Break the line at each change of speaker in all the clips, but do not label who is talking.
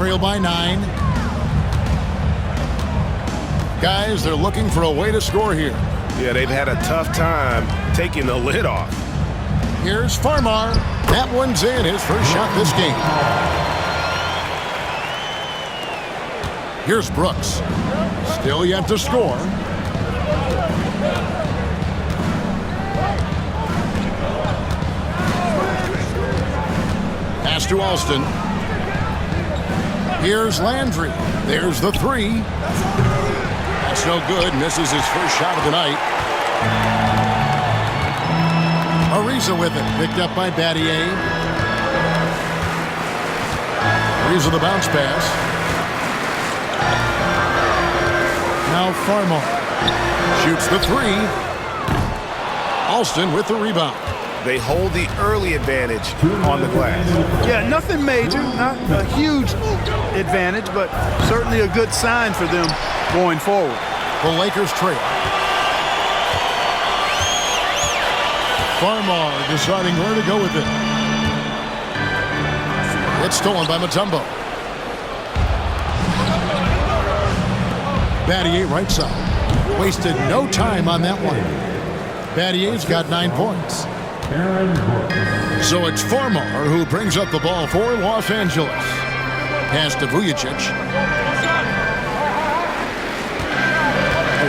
trail by 9. Guys, they're looking for a way to score here.
Yeah, they've had a tough time taking the lid off.
Here's Farmar. That one's in, his first shot this game. Here's Brooks. Still yet to score. Pass to Alston. Here's Landry. There's the 3. That's no good. Misses his first shot of the night. Ariza with it. Picked up by Battier. Ariza the bounce pass. Now Farmar. Shoots the 3. Alston with the rebound.
They hold the early advantage on the glass.
Yeah, nothing major, not a huge advantage, but certainly a good sign for them going forward.
The Lakers trail. Farmar deciding where to go with it. It's stolen by Mutombo. Battier right side. Wasted no time on that one. Battier's got 9 points. So it's Farmar who brings up the ball for Los Angeles. Pass to Vujacic.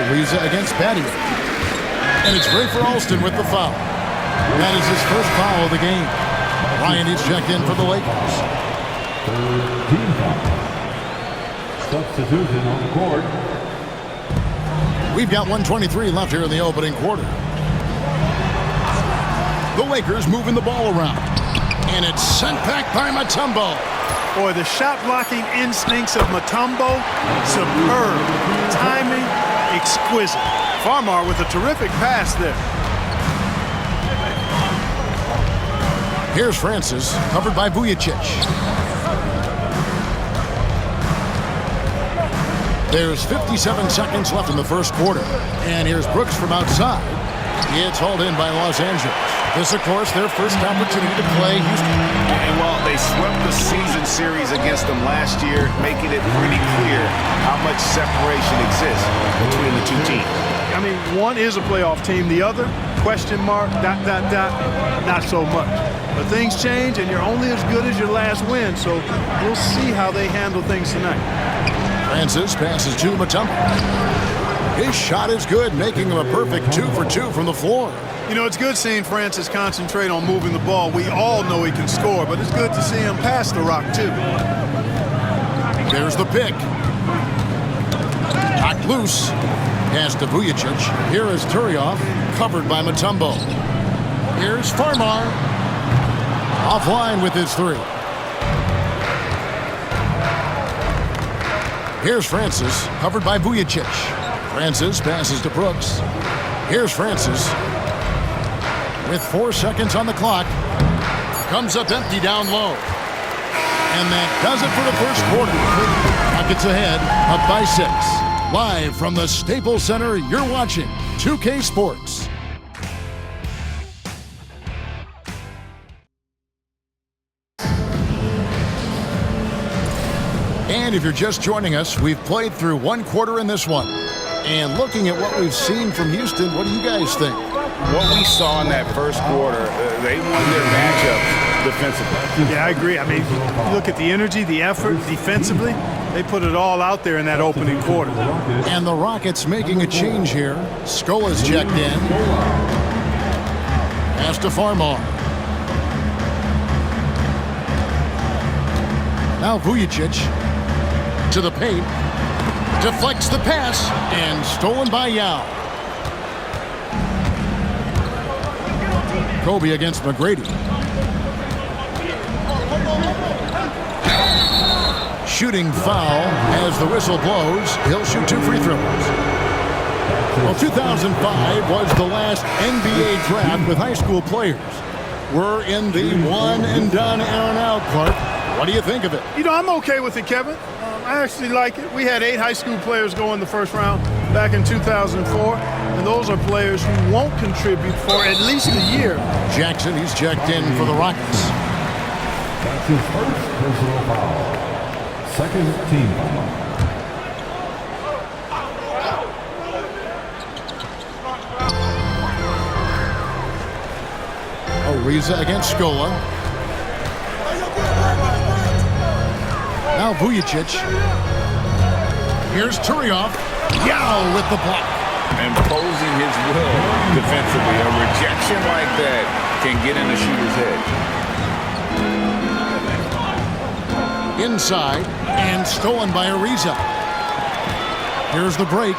Ariza against Battier. And it's Ray for Alston with the foul. That is his first foul of the game. Ryan is checked in for the Lakers.
Substitution on the court.
We've got 1:23 left here in the opening quarter. The Lakers moving the ball around. And it's sent back by Mutombo.
Boy, the shot blocking instincts of Mutombo, superb. Timing, exquisite. Farmar with a terrific pass there.
Here's Francis, covered by Vujacic. There's 57 seconds left in the first quarter. And here's Brooks from outside. It's hauled in by Los Angeles. This, of course, their first opportunity to play Houston.
And while they swept the season series against them last year, making it pretty clear how much separation exists between the two teams.
I mean, one is a playoff team. The other, question mark, ... not so much. But things change, and you're only as good as your last win. So we'll see how they handle things tonight.
Francis passes to Mutombo. His shot is good, making him a perfect 2 for 2 from the floor.
You know, it's good seeing Francis concentrate on moving the ball. We all know he can score, but it's good to see him pass the rock, too.
There's the pick. Knocked loose. Pass to Vujacic. Here is Turioff, covered by Mutombo. Here's Farmar. Offline with his 3. Here's Francis, covered by Vujacic. Francis passes to Brooks. Here's Francis. With 4 seconds on the clock. Comes up empty down low. And that does it for the first quarter. Rockets ahead, up by 6. Live from the Staples Center, you're watching 2K Sports. And if you're just joining us, we've played through 1 quarter in this one. And looking at what we've seen from Houston, what do you guys think?
What we saw in that first quarter, they won their matchups defensively.
Yeah, I agree. I mean, you look at the energy, the effort defensively, they put it all out there in that opening quarter.
And the Rockets making a change here. Skola's checked in. Pass to Farmar. Now Vujacic to the paint. Deflects the pass and stolen by Yao. Kobe against McGrady. Shooting foul as the whistle blows. He'll shoot 2 free throws. Well, 2005 was the last NBA draft with high school players. We're in the one and done Aaron out, Clark. What do you think of it?
You know, I'm okay with it, Kevin. I actually like it. We had 8 high school players go in the first round back in 2004, and those are players who won't contribute for at least a year.
Jackson, he's checked in for the Rockets.
That's his first personal foul. Second team foul.
Ariza against Scola. Now Vujicic. Here's Turioff. Yao with the block.
Imposing his will defensively. A rejection like that can get in the shooter's head.
Inside and stolen by Ariza. Here's the break.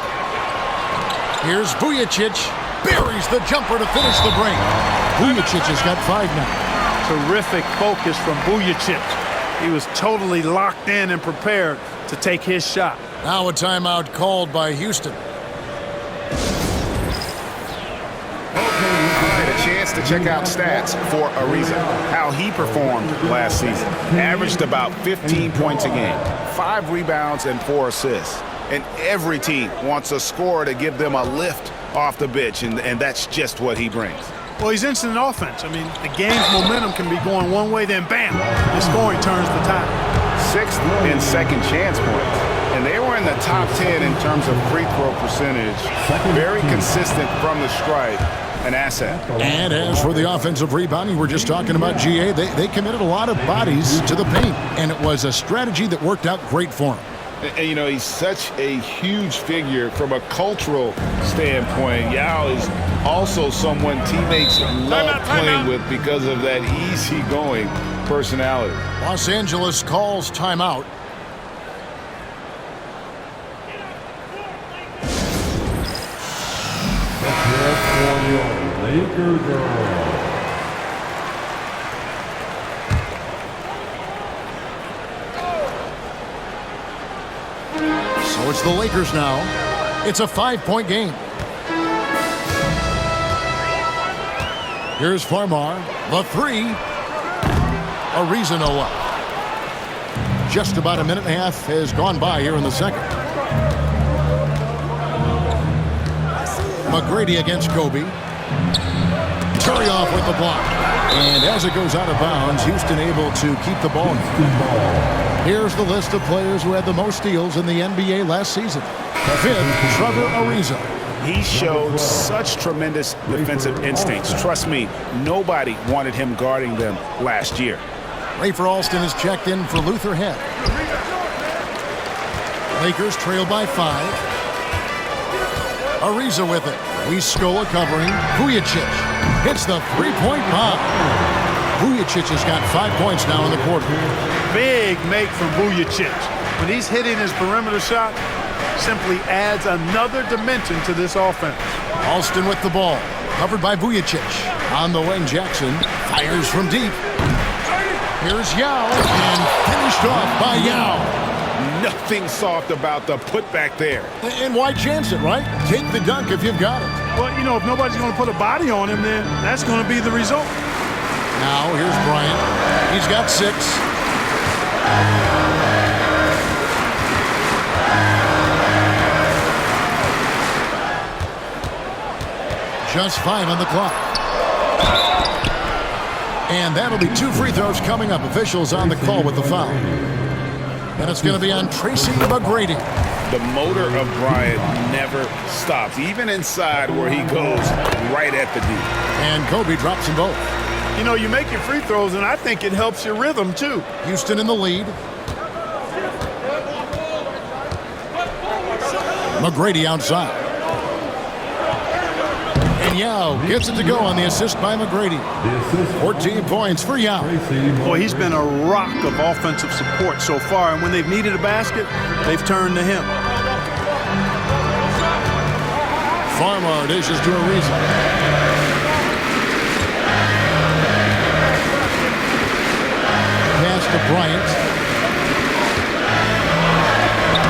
Here's Vujicic. Buries the jumper to finish the break. Vujicic has got 5 now.
Terrific focus from Vujicic. He was totally locked in and prepared to take his shot.
Now a timeout called by Houston.
A chance to check out stats for Ariza. How he performed last season. Averaged about 15 points a game, 5 rebounds and 4 assists. And every team wants a scorer to give them a lift off the bench, and that's just what he brings.
Well, he's instant offense. I mean, the game's momentum can be going one way, then bam, the scoring turns the tide.
6th and second chance points. And they were in the top 10 in terms of free throw percentage. Very consistent from the stripe. An asset.
And as for the offensive rebounding, we're just talking about GA. They committed a lot of bodies to the paint, and it was a strategy that worked out great for him.
And, you know, he's such a huge figure from a cultural standpoint. Yao is also someone teammates love playing with because of that easygoing personality.
Los Angeles calls timeout. So it's the Lakers now. It's a 5-point game. Here's Farmar. The 3. Ariza no up. Just about a minute and a half has gone by here in the second. McGrady against Kobe. Turioff with the block. And as it goes out of bounds, Houston able to keep the ball. Here's the list of players who had the most steals in the NBA last season. 5th, Trevor Ariza.
He showed such tremendous defensive instincts. Trust me, nobody wanted him guarding them last year.
Rafer Alston is checked in for Luther Head. Lakers trail by 5. Ariza with it. Scola covering. Vujicic hits the 3-point bomb. Vujicic has got 5 points now in the quarter.
Big make from Vujicic. When he's hitting his perimeter shot, simply adds another dimension to this offense.
Alston with the ball. Covered by Vujicic. On the wing, Jackson fires from deep. Here's Yao, and finished off by Yao.
Nothing soft about the putback there.
And why chance it, right? Take the dunk if you've got it.
Well, you know, if nobody's going to put a body on him, then that's going to be the result.
Now, here's Bryant. He's got 6. Just 5 on the clock. And that'll be 2 free throws coming up. Officials on the call with the foul. And it's going to be on Tracy McGrady.
The motor of Bryant never stops, even inside where he goes right at the D.
And Kobe drops them both.
You know, you make your free throws, and I think it helps your rhythm, too.
Houston in the lead. McGrady outside. And Yao gets it to go on the assist by McGrady. 14 points for Yao.
Boy, he's been a rock of offensive support so far, and when they've needed a basket, they've turned to him.
Farmar dishes to Ariza. Pass to Bryant.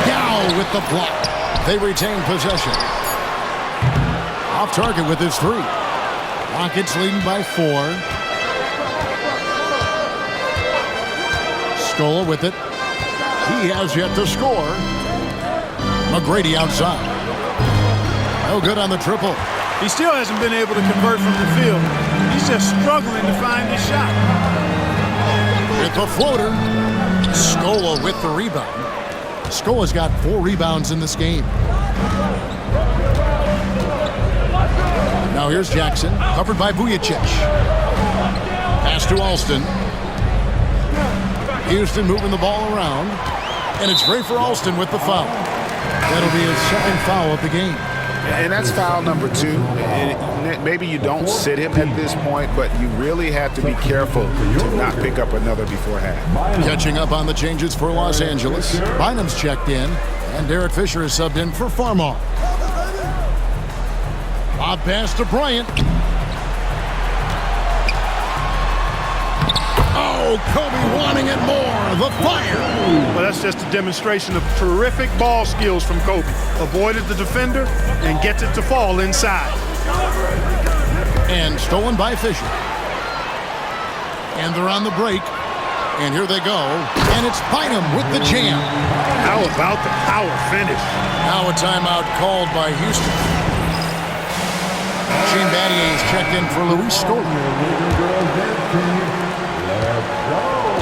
Yao with the block. They retain possession. Off target with his 3. Rockets leading by 4. Scola with it. He has yet to score. McGrady outside. No good on the triple.
He still hasn't been able to convert from the field. He's just struggling to find his shot.
With the floater. Scola with the rebound. Scola's got 4 rebounds in this game. Now here's Jackson, covered by Vujicic. Pass to Alston. Houston moving the ball around. And it's great for Alston with the foul. That'll be his second foul of the game.
And that's foul number 2. And maybe you don't sit him at this point, but you really have to be careful to not pick up another before half.
Catching up on the changes for Los Angeles. Bynum's checked in, and Derek Fisher is subbed in for Farmar. Lob pass to Bryant. Oh, Kobe wanting it more. The fire.
Well, that's just a demonstration of terrific ball skills from Kobe. Avoided the defender and gets it to fall inside.
And stolen by Fisher. And they're on the break. And here they go. And it's Bynum with the jam.
How about the power finish?
Now a timeout called by Houston. Shane Battier is checked in for Luis Scola.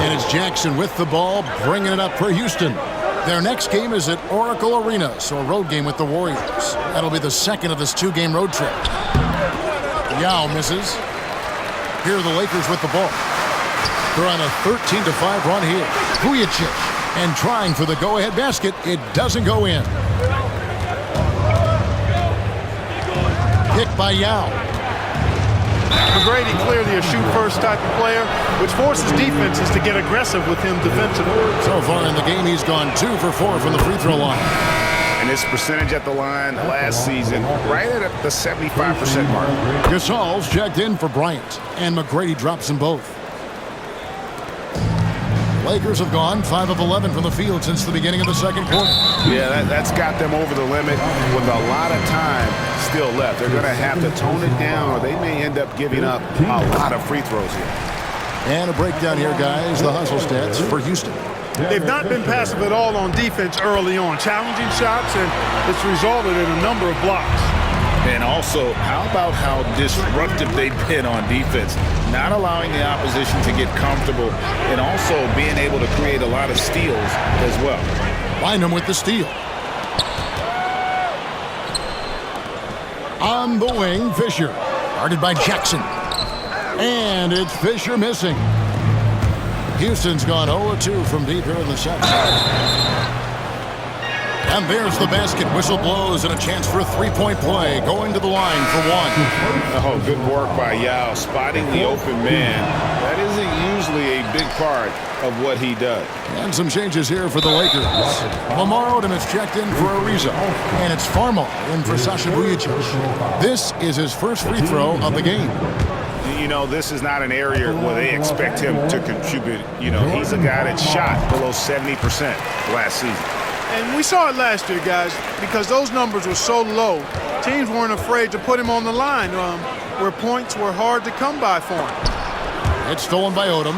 And it's Jackson with the ball, bringing it up for Houston. Their next game is at Oracle Arena, so a road game with the Warriors. That'll be the second of this 2-game road trip. Yao misses. Here are the Lakers with the ball. They're on a 13-5 run here. Vujicic, and trying for the go-ahead basket. It doesn't go in. Picked by Yao.
McGrady clearly a shoot-first type of player, which forces defenses to get aggressive with him defensively.
So far in the game, he's gone 2 for 4 from the free throw line.
And his percentage at the line last season, right at the 75% mark.
Gasol's checked in for Bryant, and McGrady drops them both. Lakers have gone 5 of 11 from the field since the beginning of the second quarter.
Yeah, that's got them over the limit with a lot of time still left. They're going to have to tone it down, or they may end up giving up a lot of free throws here.
And a breakdown here, guys. The hustle stats for Houston.
They've not been passive at all on defense early on. Challenging shots, and it's resulted in a number of blocks.
And also, how about how disruptive they've been on defense? Not allowing the opposition to get comfortable, and also being able to create a lot of steals as well.
Bynum with the steal. On the wing, Fisher. Guarded by Jackson. And it's Fisher missing. Houston's gone 0-2 from deep here in the second. And there's the basket. Whistle blows and a chance for a three-point play. Going to the line for 1.
Oh, good work by Yao, spotting the open man. That isn't usually a big part of what he does.
And some changes here for the Lakers. Lamar Odom is checked in for Ariza. And it's Farmar in for Sasha Vujicic. This is his first free throw of the game.
You know, this is not an area where they expect him to contribute. You know, he's a guy that shot below 70% last season.
And we saw it last year, guys, because those numbers were so low. Teams weren't afraid to put him on the line where points were hard to come by for him.
It's stolen by Odom.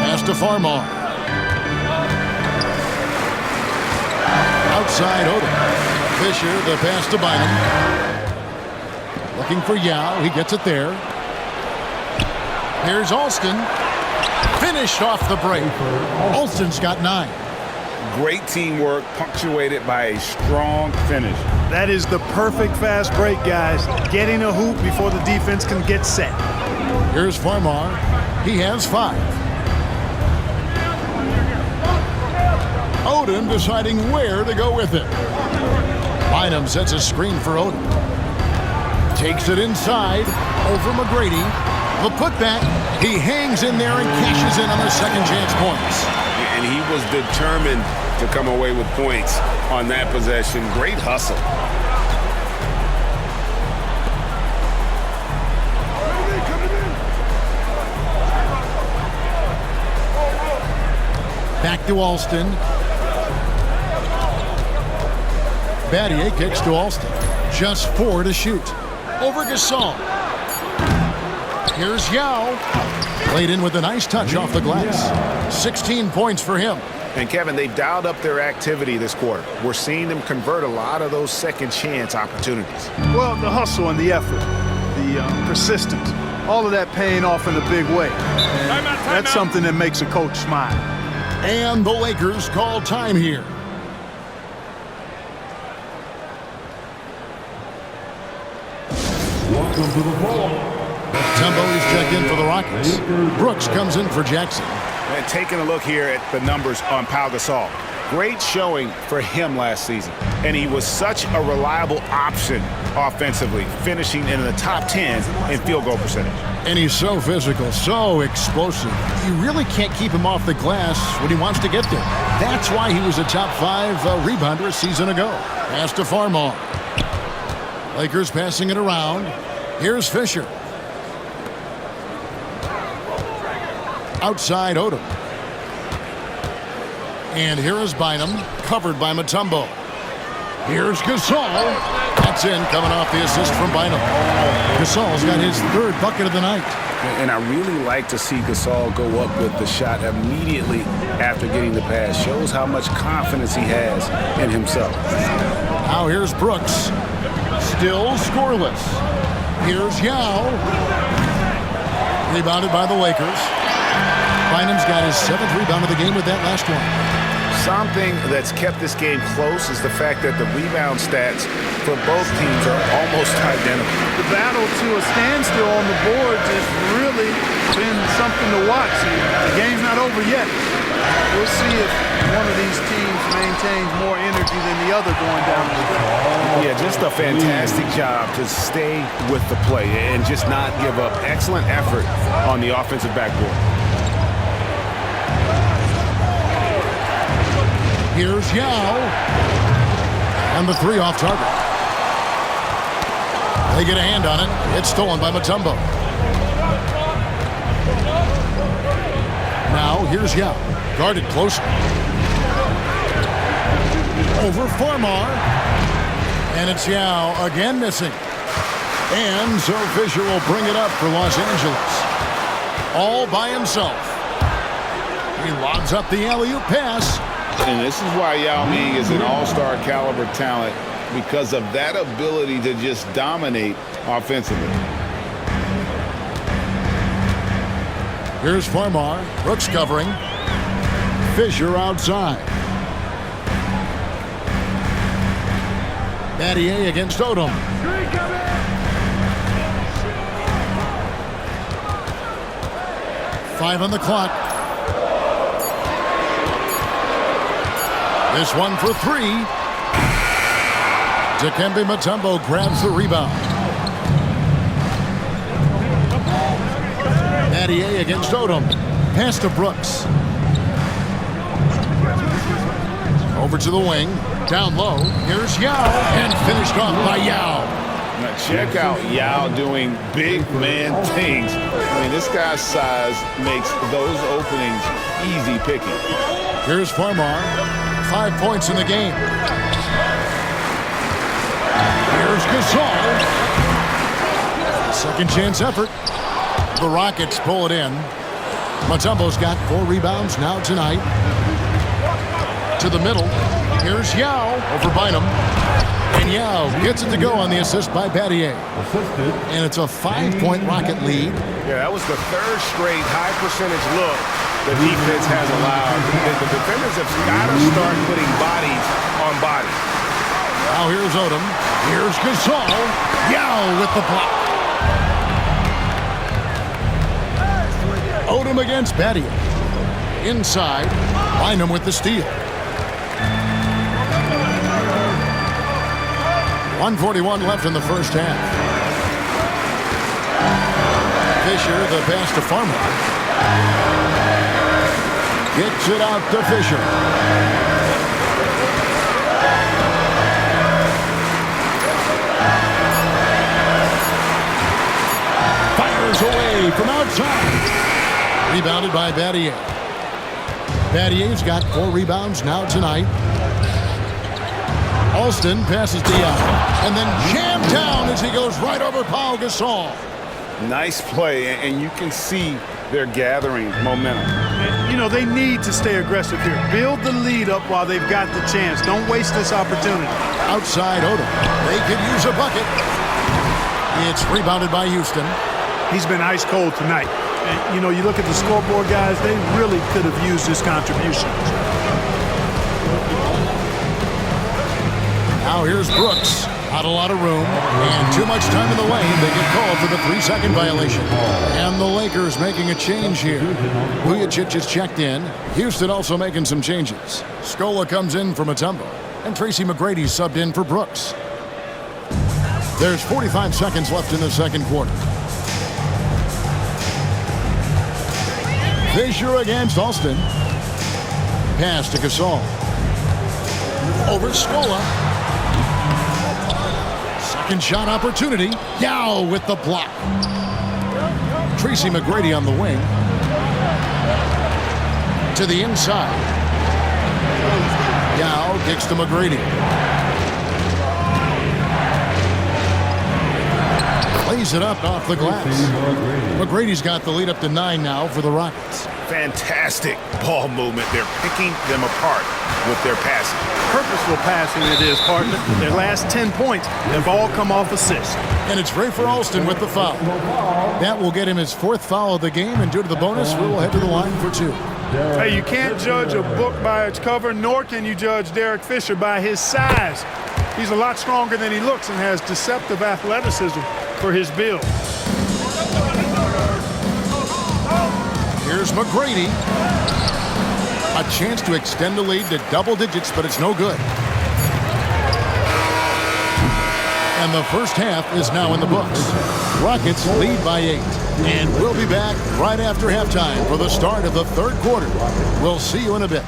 Pass to Farmar. Outside Odom. Fisher, the pass to Bynum. Looking for Yao. He gets it there. Here's Alston. Finished off the break. Alston's got 9.
Great teamwork, punctuated by a strong finish.
That is the perfect fast break, guys. Getting a hoop before the defense can get set.
Here's Farmar. He has 5. Odom deciding where to go with it. Bynum sets a screen for Odom. Takes it inside over McGrady. The putback, he hangs in there and cashes in on the second chance points.
And he was determined to come away with points on that possession. Great hustle.
Back to Alston. Battier kicks to Alston. Just 4 to shoot. Over Gasol. Here's Yao. Played in with a nice touch off the glass. 16 points for him.
And, Kevin, they've dialed up their activity this quarter. We're seeing them convert a lot of those second chance opportunities.
Well, the hustle and the effort, the persistence, all of that paying off in a big way. And that's something that makes a coach smile.
And the Lakers call time here.
Welcome to the ball.
Mutombo is checked in for the Rockets. Brooks comes in for Jackson.
And taking a look here at the numbers on Pau Gasol. Great showing for him last season. And he was such a reliable option offensively, finishing in the top 10 in field goal percentage.
And he's so physical, so explosive. You really can't keep him off the glass when he wants to get there. That's why he was a top 5 rebounder a season ago. Pass to Farmar. Lakers passing it around. Here's Fisher. Outside Odom. And here is Bynum, covered by Mutombo. Here's Gasol. That's in, coming off the assist from Bynum. Gasol's got his 3rd bucket of the night.
And I really like to see Gasol go up with the shot immediately after getting the pass. Shows how much confidence he has in himself.
Now here's Brooks. Still scoreless. Here's HOU. Rebounded by the Lakers. Bynum's got his 7th rebound of the game with that last one.
Something that's kept this game close is the fact that the rebound stats for both teams are almost identical.
The battle to a standstill on the boards has really been something to watch. The game's not over yet. We'll see if one of these teams maintains more energy than the other going down the stretch.
Yeah, just a fantastic job to stay with the play and just not give up. Excellent effort on the offensive backboard.
Here's HOU. And the 3 off target. They get a hand on it. It's stolen by Mutombo. Now here's HOU. Guarded closer. Over Farmar. And it's HOU again missing. And so Fisher will bring it up for Los Angeles. All by himself. He lobs up the alley-oop pass.
And this is why Yao Ming is an all-star caliber talent, because of that ability to just dominate offensively.
Here's Farmar. Brooks covering. Fisher outside. Battier against Odom. Five on the clock. This one for 3. Dikembe Mutombo grabs the rebound. Battier against Odom. Pass to Brooks. Over to the wing. Down low. Here's HOU. And finished off by HOU.
Now check out Yao doing big man things. I mean, this guy's size makes those openings easy picking.
Here's Farmar. 5 points in the game. Here's Gasol. Second chance effort. The Rockets pull it in. Mutombo's got 4 rebounds now tonight. To the middle. Here's HOU over Bynum. And HOU gets it to go on the assist by Battier. And it's a 5-point Rocket lead.
Yeah, that was the 3rd straight high percentage look the defense has allowed. The defenders have got to start putting bodies on bodies.
Now here's Odom. Here's Gasol. HOU with the block. Odom against Battier. Inside. Bynum with the steal. 1:41 left in the first half. Fisher, the pass to Farmar. Gets it out to Fisher. Fires away from outside. Rebounded by Battier. Battier's got 4 rebounds now tonight. Alston passes to HOU. And then jammed down as he goes right over Pau Gasol.
Nice play, and you can see They're gathering momentum.
You know, they need to stay aggressive here. Build the lead up while they've got the chance. Don't waste this opportunity.
Outside Odom. They could use a bucket. It's rebounded by Houston.
He's been ice cold tonight. And, you know, you look at the scoreboard, guys, they really could have used this contribution.
Now here's Brooks. Not a lot of room and too much time in the lane. They get called for the 3-second violation. And the Lakers making a change here. Vujacic is checked in. Houston also making some changes. Scola comes in for Mutombo. And Tracy McGrady subbed in for Brooks. There's 45 seconds left in the second quarter. Fisher against Alston. Pass to Gasol. Over Scola. Second shot opportunity. HOU with the block. Tracy McGrady on the wing. To the inside. HOU kicks to McGrady. Plays it up off the glass. McGrady's got the lead up to 9 now for the Rockets.
Fantastic ball movement. They're picking them apart with their passing.
Purposeful passing it is, partner. Their last 10 points have all come off assists.
And it's Ray for Alston with the foul. That will get him his 4th foul of the game, and due to the bonus, we'll head to the line for 2.
Hey, you can't judge a book by its cover, nor can you judge Derek Fisher by his size. He's a lot stronger than he looks and has deceptive athleticism for his build.
Here's McGrady. A chance to extend the lead to double digits, but it's no good. And the first half is now in the books. Rockets lead by 8. And we'll be back right after halftime for the start of the third quarter. We'll see you in a bit.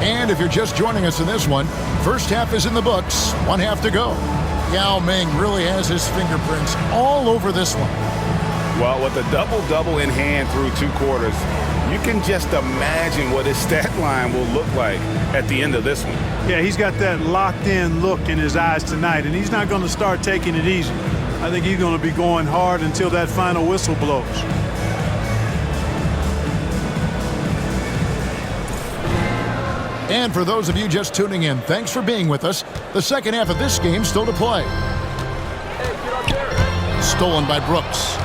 And if you're just joining us in this one, first half is in the books, 1 half to go. Yao Ming really has his fingerprints all over this one.
Well, with a double-double in hand through 2 quarters, you can just imagine what his stat line will look like at the end of this one.
Yeah, he's got that locked-in look in his eyes tonight, and he's not going to start taking it easy. I think he's going to be going hard until that final whistle blows.
And for those of you just tuning in, thanks for being with us. The second half of this game still to play. Stolen by Brooks.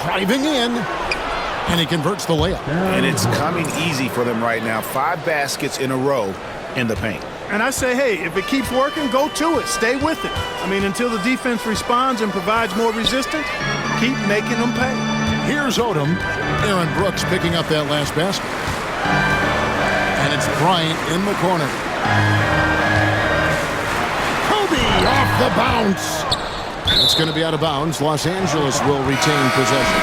Driving in. And he converts the layup.
And it's coming easy for them right now. 5 baskets in a row in the paint.
And I say, hey, if it keeps working, go to it. Stay with it. I mean, until the defense responds and provides more resistance, keep making them pay.
Here's Odom. Aaron Brooks picking up that last basket. And it's Bryant in the corner. Kobe off the bounce. It's going to be out of bounds. Los Angeles will retain possession.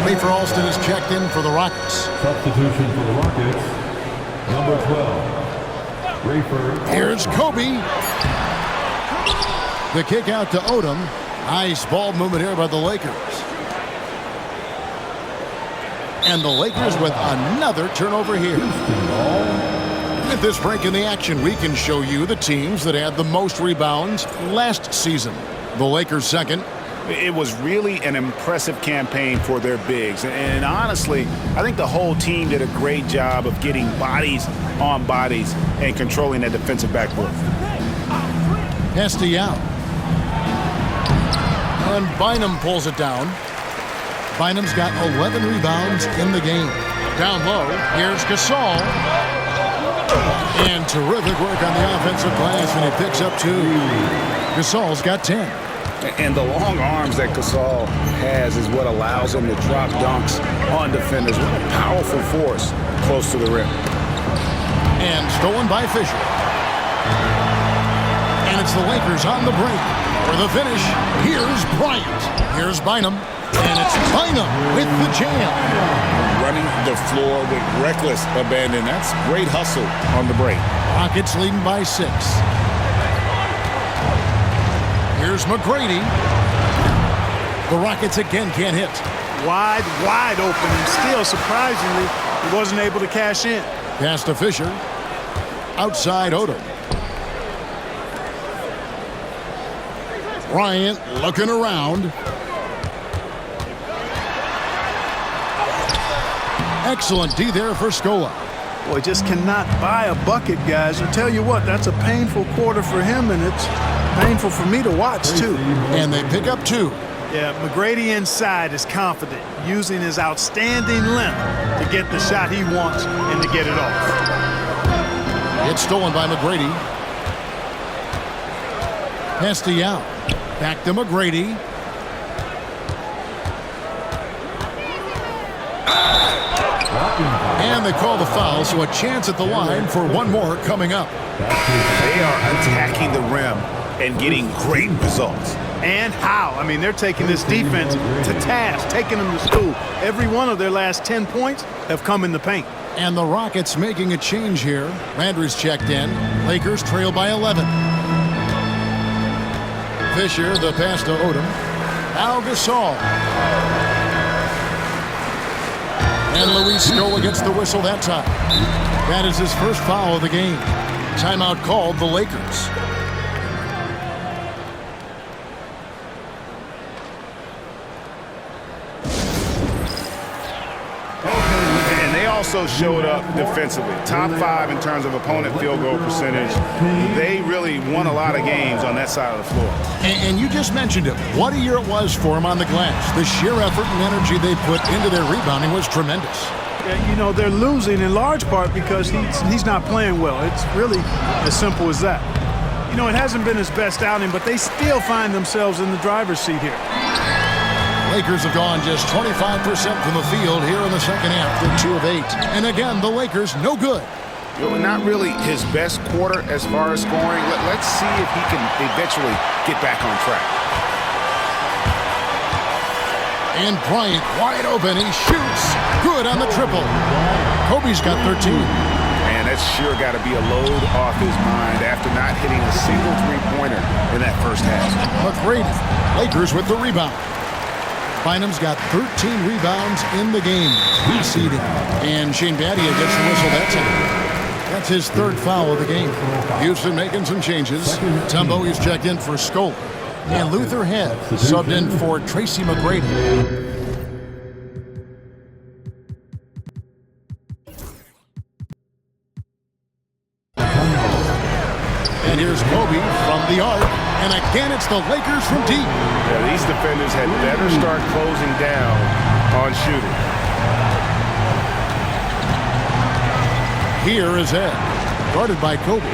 Rafer Alston is checked in for the Rockets.
Substitution for the Rockets, number 12. Rafer.
Here's Kobe. The kick out to Odom. Nice ball movement here by the Lakers. And the Lakers with another turnover here. With this break in the action, we can show you the teams that had the most rebounds last season. The Lakers second.
It was really an impressive campaign for their bigs. And honestly, I think the whole team did a great job of getting bodies on bodies and controlling that defensive backboard.
Pass to Yao. And Bynum pulls it down. Bynum's got 11 rebounds in the game. Down low, here's Gasol. And terrific work on the offensive glass, and he picks up 2. Gasol's got 10.
And the long arms that Gasol has is what allows him to drop dunks on defenders. What a powerful force close to the rim.
And stolen by Fisher. And it's the Lakers on the break. For the finish, here's Bryant. Here's Bynum. And it's Bynum with the jam.
Running the floor with reckless abandon. That's great hustle on the break.
Rockets leading by 6. Here's McGrady. The Rockets again can't hit.
Wide open, and still, surprisingly, he wasn't able to cash in.
Pass to Fisher. Outside Odom. Bryant looking around. Excellent D there for Scola.
Boy, just cannot buy a bucket, guys. I tell you what, that's a painful quarter for him, and it's painful for me to watch, too.
And they pick up 2.
Yeah, McGrady inside is confident, using his outstanding length to get the shot he wants and to get it off.
It's stolen by McGrady. Pass to Yao. Back to McGrady. And they call the foul, so a chance at the line for one more coming up.
They are attacking the rim and getting great results.
And how? I mean, they're taking this defense to task, taking them to school. Every one of their last 10 points have come in the paint.
And the Rockets making a change here. Landry's checked in. Lakers trail by 11. Fisher, the pass to Odom. Al Gasol. And Luis Scola gets the whistle that time. That is his first foul of the game. Timeout called the Lakers.
And they also showed up defensively. Top 5 in terms of opponent field goal percentage. They really won a lot of games on that side of the floor.
And you just mentioned it. What a year it was for him on the glass. The sheer effort and energy they put into their rebounding was tremendous.
Yeah, you know, they're losing in large part because he's not playing well. It's really as simple as that. You know, it hasn't been his best outing, but they still find themselves in the driver's seat here.
Lakers have gone just 25% from the field here in the second half. They're 2 of 8. And again, the Lakers no good.
You know, not really his best quarter as far as scoring. Let's see if he can eventually get back on track.
And Bryant wide open. He shoots. Good on the triple. Kobe's got 13.
Man, that's sure got to be a load off his mind after not hitting a single three-pointer in that first half.
McGrady, Lakers with the rebound. Bynum's got 13 rebounds in the game. Seeding. And Shane Battier gets the whistle that time. That's his third foul of the game. Houston making some changes. Tumbo is checked in for Scola. And Luther Head subbed in for Tracy McGrady. And here's Kobe from the arc. And again, it's the Lakers from deep.
Yeah, these defenders had better start closing down on shooting.
Here is Head, guarded by Kobe.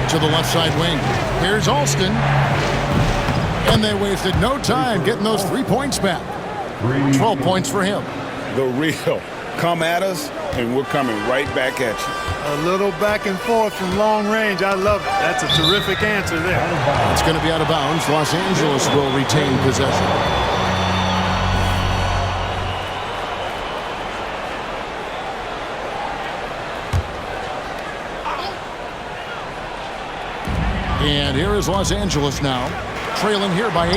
To the left side wing. Here's Alston. And they wasted no time getting those 3 points back. 12 points for him.
The real come at us, and we're coming right back at you.
A little back and forth from long range. I love it. That's a terrific answer there.
It's going to be out of bounds. Los Angeles will retain possession. And here is Los Angeles now, trailing here by 8.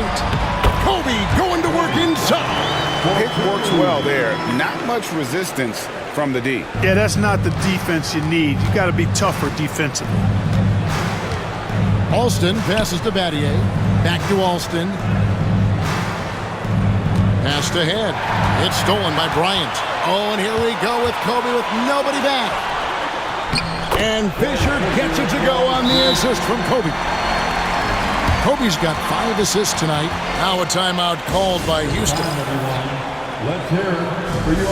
Kobe going to work inside.
Pick works well there. Not much resistance from the D.
Yeah, that's not the defense you need. You got to be tougher defensively.
Alston passes to Battier. Back to Alston. Pass to Head. It's stolen by Bryant. Oh, and here we go with Kobe with nobody back. And Fisher gets it to go on the assist from Kobe. Kobe's got 5 assists tonight. Now a timeout called by Houston.
Let's hear it for your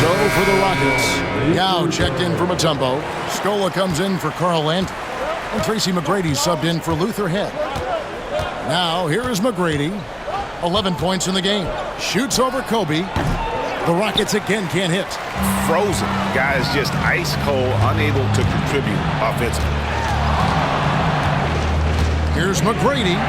So for the Rockets, Yao checked in for Mutombo. Scola comes in for Carl Landry. And Tracy McGrady subbed in for Luther Head. Now here is McGrady. 11 points in the game. Shoots over Kobe. The Rockets again can't hit.
Frozen. Guys just ice cold, unable to contribute offensively.
Here's McGrady.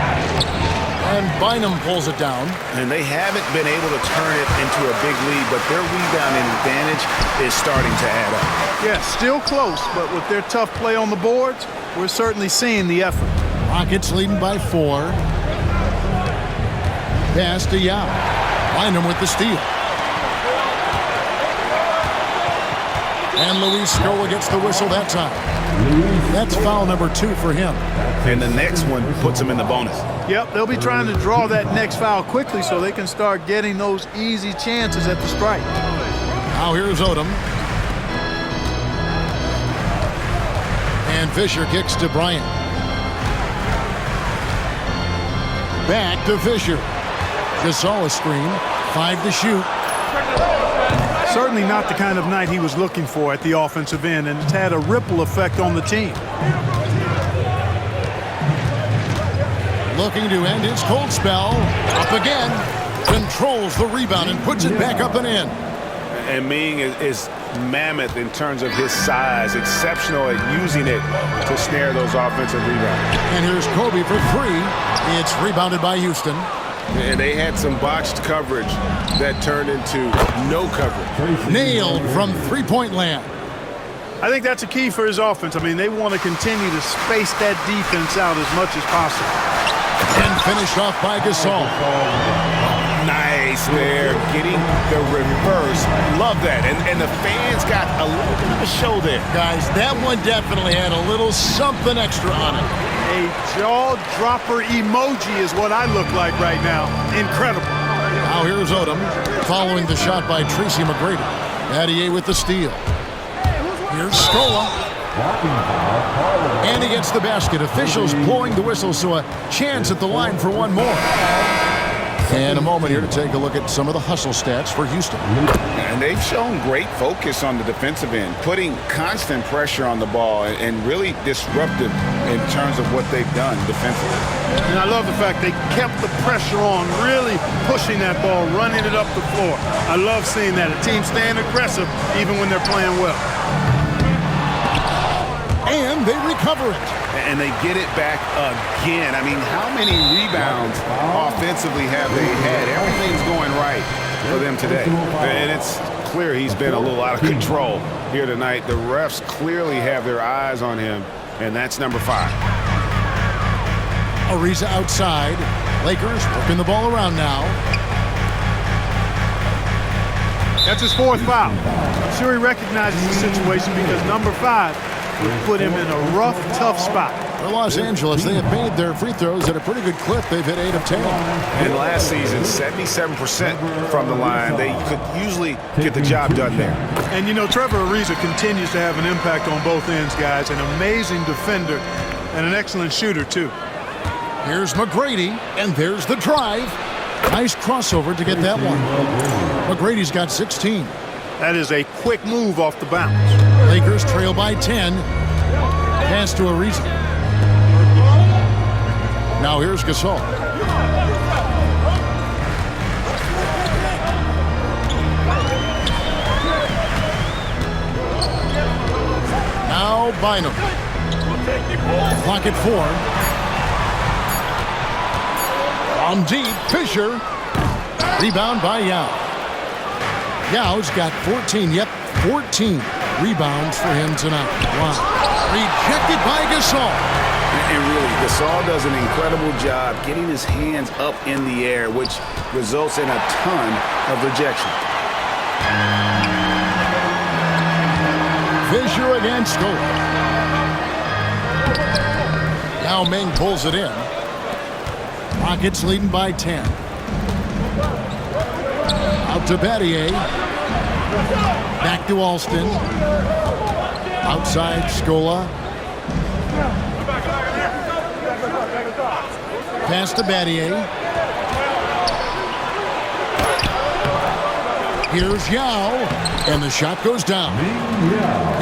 And Bynum pulls it down.
And they haven't been able to turn it into a big lead, but their rebounding advantage is starting to add up.
Yeah, still close, but with their tough play on the boards, we're certainly seeing the effort.
Rockets leading by 4. Pass to Yao. Bynum with the steal. And Luis Scola gets the whistle that time. That's foul number 2 for him.
And the next one puts him in the bonus.
Yep, they'll be trying to draw that next foul quickly so they can start getting those easy chances at the strike.
Now here's Odom. And Fisher kicks to Bryant. Back to Fisher. Gasol a screen. 5 to shoot.
Certainly not the kind of night he was looking for at the offensive end, and it's had a ripple effect on the team.
Looking to end his cold spell. Up again. Controls the rebound and puts it back up and in.
And Ming is mammoth in terms of his size, exceptional at using it to snare those offensive rebounds.
And here's Kobe for 3. It's rebounded by Houston.
And they had some botched coverage that turned into no coverage.
Nailed from three-point land.
I think that's a key for his offense. I mean, they want to continue to space that defense out as much as possible.
And finished off by Gasol.
Nice there, getting the reverse. Love that. And the fans got a little bit of a show there.
Guys, that one definitely had a little something extra on it.
A jaw-dropper emoji is what I look like right now. Incredible.
Now here's Odom, following the shot by Tracy McGrady. Adier with the steal. Here's Scola. And he gets the basket. Officials blowing the whistle, so a chance at the line for one more. And a moment here to take a look at some of the hustle stats for Houston.
And they've shown great focus on the defensive end, putting constant pressure on the ball and really disruptive in terms of what they've done defensively.
And I love the fact they kept the pressure on, really pushing that ball, running it up the floor. I love seeing that. A team staying aggressive even when they're playing well.
And they recover it.
And they get it back again. I mean, how many rebounds offensively have they had? Everything's going right for them today. And it's clear he's been a little out of control here tonight. The refs clearly have their eyes on him, and that's number 5.
Ariza outside. Lakers working the ball around now.
That's his 4th foul. I'm sure he recognizes the situation because number 5 would put him in a rough, tough spot.
For Los Angeles, they have made their free throws at a pretty good clip. They've hit 8 of 10.
And last season, 77% from the line. They could usually get the job done there.
And, you know, Trevor Ariza continues to have an impact on both ends, guys. An amazing defender and an excellent shooter, too.
Here's McGrady, and there's the drive. Nice crossover to get that one. McGrady's got 16.
That is a quick move off the bounce.
Lakers trail by 10. Pass to Ariza. Now here's Gasol. Now Bynum. Clock at 4. On deep, Fisher. Rebound by Yao. Yao's got 14. Yep, 14 rebounds for him tonight. Wow. Rejected by Gasol.
And really, Gasol does an incredible job getting his hands up in the air, which results in a ton of rejection.
Fisher against Scola. Now Ming pulls it in. Rockets leading by 10. Out to Battier. Back to Alston. Outside Scola. Pass to Battier. Here's Yao. And the shot goes down.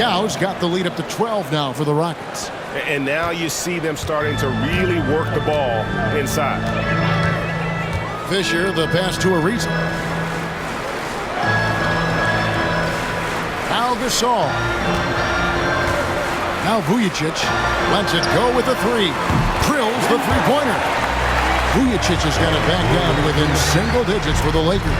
Yao's got the lead up to 12 now for the Rockets.
And now you see them starting to really work the ball inside.
Fisher, the pass to Ariza. Now Gasol. Now Vujacic lets it go with the 3. Drills the three-pointer. Vujicic has got it back down to within single digits for the Lakers.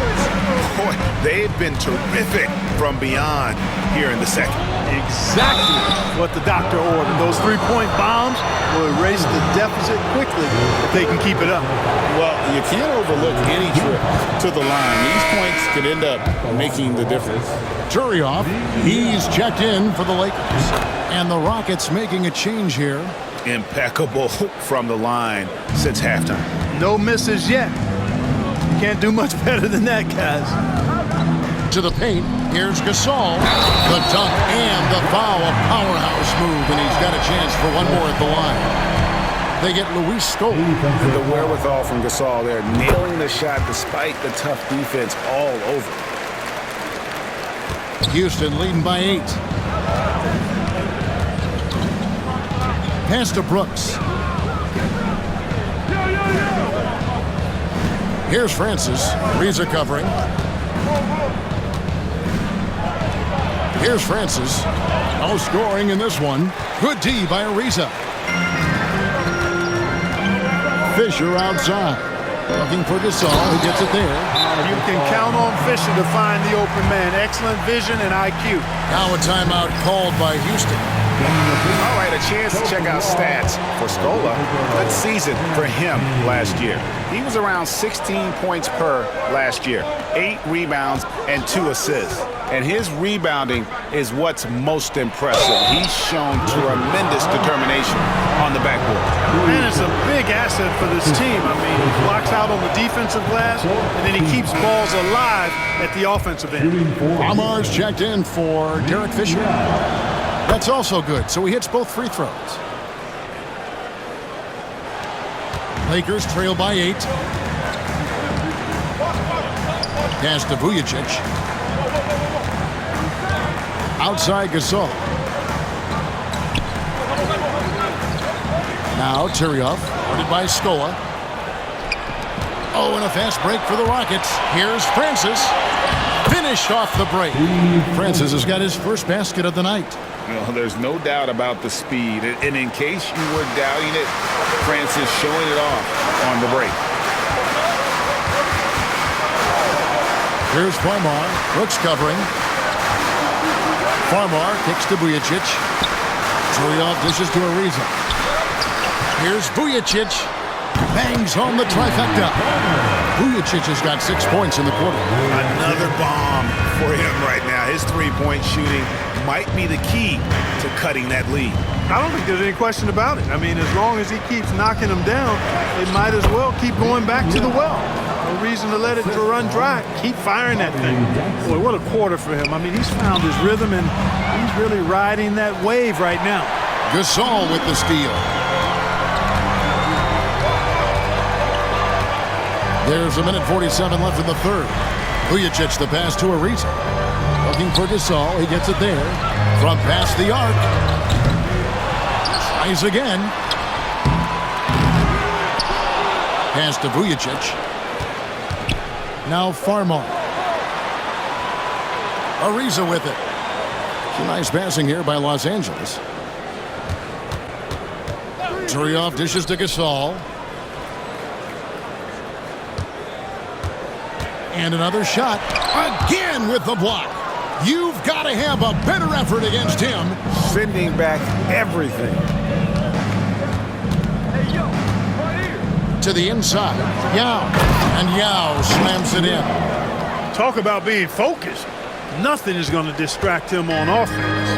Boy, they've been terrific from beyond here in the second.
Exactly what the doctor ordered. Those three-point bombs will erase the deficit quickly if they can keep it up.
Well, you can't overlook any trip to the line. These points could end up making the difference.
Turioff, he's checked in for the Lakers. And the Rockets making a change here.
Impeccable from the line since halftime.
No misses yet. You can't do much better than that, guys.
To the paint, here's Gasol. The dunk and the foul, a powerhouse move, and he's got a chance for one more at the line. They get Luis Scola.
The wherewithal from Gasol there, nailing the shot despite the tough defense all over.
Houston leading by 8. Pass to Brooks. Here's Francis. Reza covering. Here's Francis. No scoring in this one. Good D by Ariza. Fisher outside. Looking for Gasol. He gets it there.
You can count on Fisher to find the open man. Excellent vision and IQ.
Now a timeout called by Houston.
All right, a chance to check out stats for Scola. Good season for him last year. He was around 16 points per last year, 8 rebounds and 2 assists. And his rebounding is what's most impressive. He's shown tremendous determination on the backboard.
And it's a big asset for this team. I mean, he blocks out on the defensive glass, and then he keeps balls alive at the offensive end.
Amar's checked in for Derek Fisher. That's also good, so he hits both free throws. Lakers trail by 8. Pass to Vujicic. Outside Gasol. Now Turioff, guarded by Scola. Oh, and a fast break for the Rockets. Here's Francis. Finished off the break. Francis has got his first basket of the night.
Well, there's no doubt about the speed. And in case you were doubting it, Francis showing it off on the break.
Here's Farmar. Brooks covering. Farmar kicks to Vujicic. Turioff dishes to Ariza. Here's Vujicic. Bangs home the trifecta. Vujicic has got 6 points in the quarter.
Another bomb for him right now. His three-point shooting might be the key to cutting that lead.
I don't think there's any question about it. I mean, as long as he keeps knocking them down, they might as well keep going back to the well. No reason to let it run dry. Keep firing that thing. Boy, what a quarter for him. I mean, he's found his rhythm, and he's really riding that wave right now.
Gasol with the steal. There's a minute 47 left in the third. Vujicic the pass to Ariza. Looking for Gasol. He gets it there. From past the arc. Tries again. Pass to Vujicic. Now Farmar. Ariza with it. Some nice passing here by Los Angeles. Turioff dishes to Gasol. And another shot. Again with the block. You've got to have a better effort against him.
Sending back everything.
To the inside. Yao. And Yao slams it in.
Talk about being focused. Nothing is going to distract him on offense.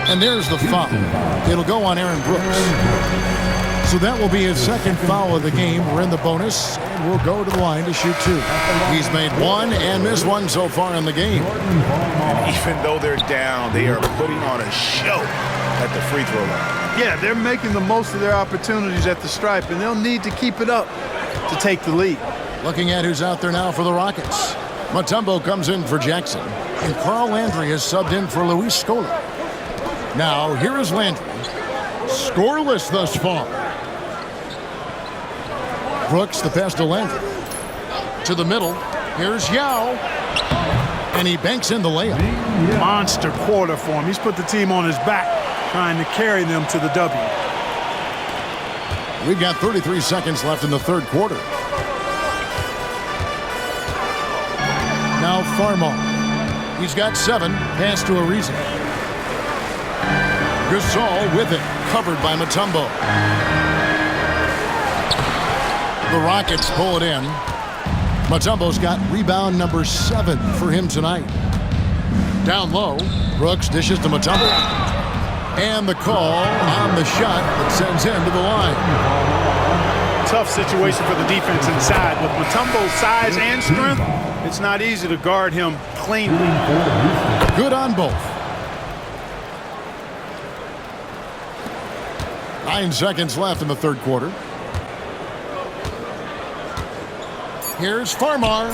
And there's the foul. It'll go on Aaron Brooks. So that will be his second foul of the game. We're in the bonus, and we'll go to the line to shoot 2. He's made 1 and missed 1 so far in the game.
Even though they're down, they are putting on a show at the free throw line.
Yeah, they're making the most of their opportunities at the stripe, and they'll need to keep it up to take the lead.
Looking at who's out there now for the Rockets. Mutombo comes in for Jackson, and Carl Landry has subbed in for Luis Scola. Now, here is Landry. Scoreless thus far. Brooks, the pass to Landry. To the middle. Here's Yao. And he banks in the layup.
Monster quarter for him. He's put the team on his back, trying to carry them to the W.
We've got 33 seconds left in the third quarter. Now Farmar. He's got 7. Pass to Ariza. Gasol with it. Covered by Mutombo. The Rockets pull it in. Mutombo's got rebound number 7 for him tonight. Down low. Brooks dishes to Mutombo. And the call on the shot that sends him to the line.
Tough situation for the defense inside. With Mutombo's size and strength, it's not easy to guard him cleanly.
Good on both. 9 seconds left in the third quarter. Here's Farmar.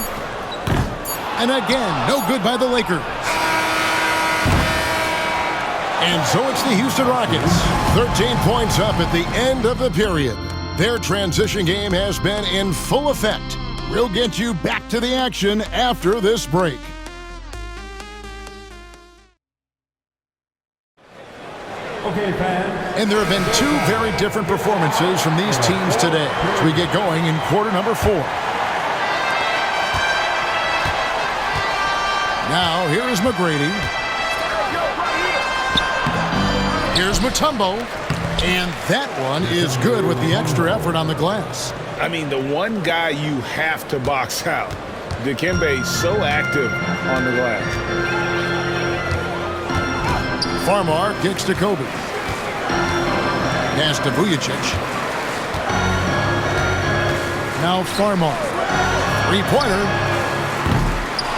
And again, no good by the Lakers. And so it's the Houston Rockets. 13 points up at the end of the period. Their transition game has been in full effect. We'll get you back to the action after this break.
Okay, fans.
And there have been 2 very different performances from these teams today as we get going in quarter number 4. Now, here is McGrady. Here's Mutombo. And that one is good with the extra effort on the glass.
I mean, the one guy you have to box out. Dikembe so active on the glass.
Farmar kicks to Kobe. Pass to Vujicic. Now Farmar. 3-pointer.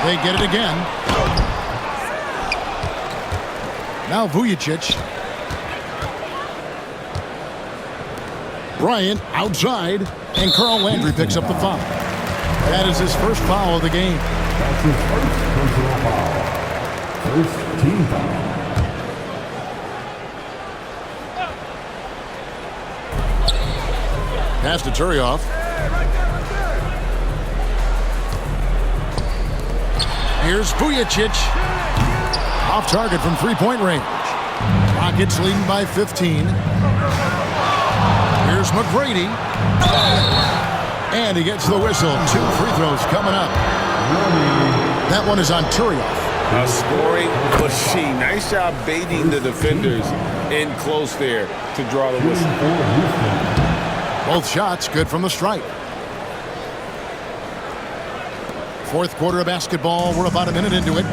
They get it again. Now Vujicic. Bryant outside, and Carl Landry picks up the foul. That is his first foul of the game.
That's his first personal foul. First team foul.
Pass to Turioff. Here's Vujicic. Off target from 3-point range. Rockets leading by 15. Here's McGrady. And he gets the whistle. 2 free throws coming up. That one is on Turioff.
A scoring machine. Nice job baiting the defenders in close there to draw the whistle.
Both shots good from the stripe. Fourth quarter of basketball. We're about a minute into it.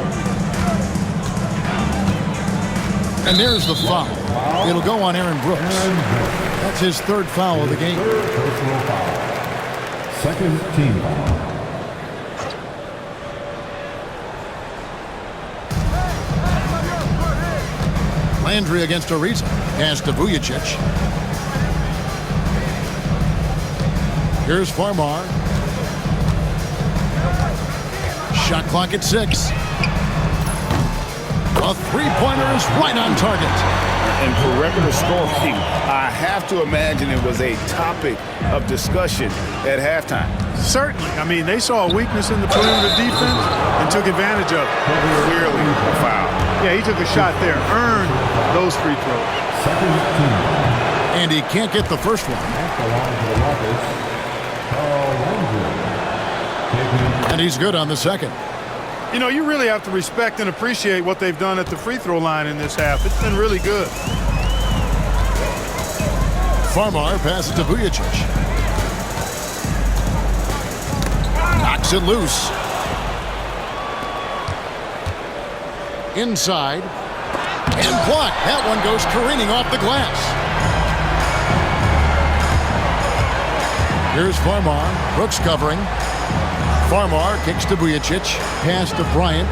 And there's the foul. It'll go on Aaron Brooks. That's his 3rd foul of the game.
Personal foul. Second team foul.
Landry against Ariza. Pass to Vujicic. Here's Farmar. Shot clock at 6. A 3-pointer is right on target.
And perimeter scoring, I have to imagine it was a topic of discussion at halftime.
Certainly. I mean, they saw a weakness in the perimeter defense and took advantage of it.
Clearly a foul.
Yeah, he took a shot there, earned those free throws.
Second team.
And he can't get the first one.
That belongs to the Rockets. Carl Landry.
And he's good on the second.
You know, you really have to respect and appreciate what they've done at the free throw line in this half. It's been really good.
Farmar passes to Vujicic. Knocks it loose. Inside. And blocked. That one goes careening off the glass. Here's Farmar. Brooks covering. Farmar kicks to Vujicic. Pass to Bryant.